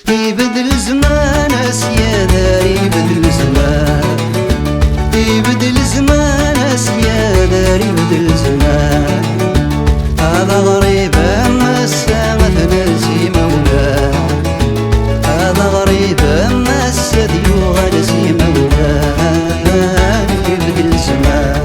يبدل زمان سيادة، يبدل زمان، يبدل زمان سيادة، يبدل زمان. هذا غريب أما السما تنسي مولاه، هذا غريب أما السديو غنسي مولاه. يبدل زمان.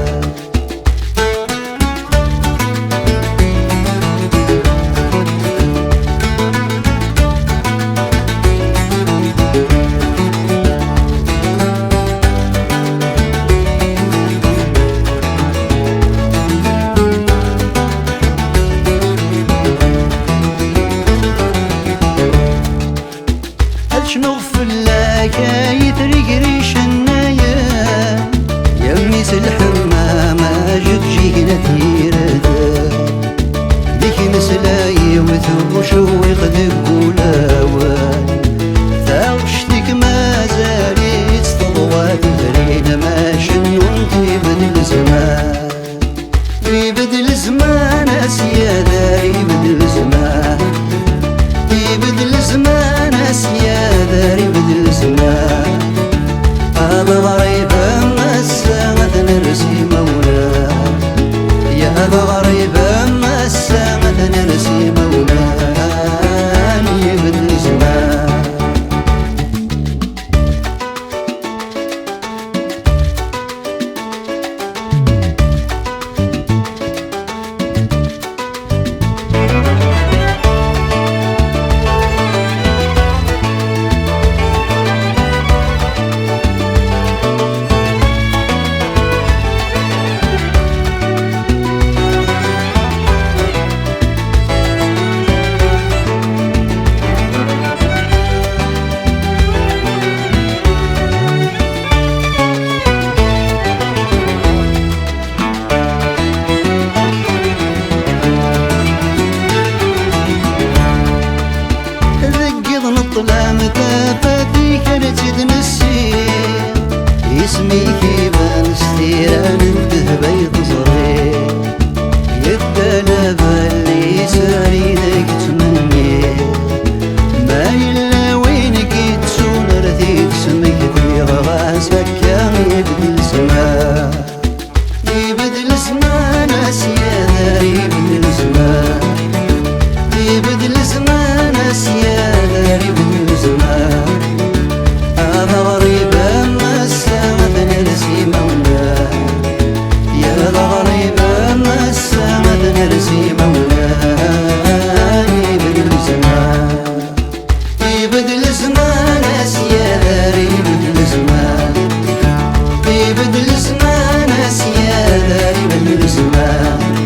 شنو فلاك يتريق ريش النايا يميس الحمامة جد جينا تيردا ديك مسلاي وثوشو يقدق ولاوان ثاوشتك ما زالت تضوى تدرين ما شنو يبدل زمان، يبدل زمان سيادة، يبدل زمان، يبدل زمان سيادة، يبدل زمان. هذا غريب أما السما تنرسي مولاه، يا هذا غريب أما السما تنرسي مولاه. يبدل زمان. الظلام تافتي كانت تنسي اسمي كيبان ستيران الذهب يتصغي يبدأ باللي ساري ذاك تمني ما إلا وينك تسون رثيك سمك في غاسك كان يبدل زمان، يبدل زمان سيادة، يبدل زمان، يبدل زمان سيادة، يبدل زمان. هذا غريب أما السما تنرسي مولاه، يا هذا غريب أما السما تنرسي مولاه. يبدل زمان، يبدل زمان سيادة، يبدل زمان، يبدل زمان سيادة، يبدل زمان.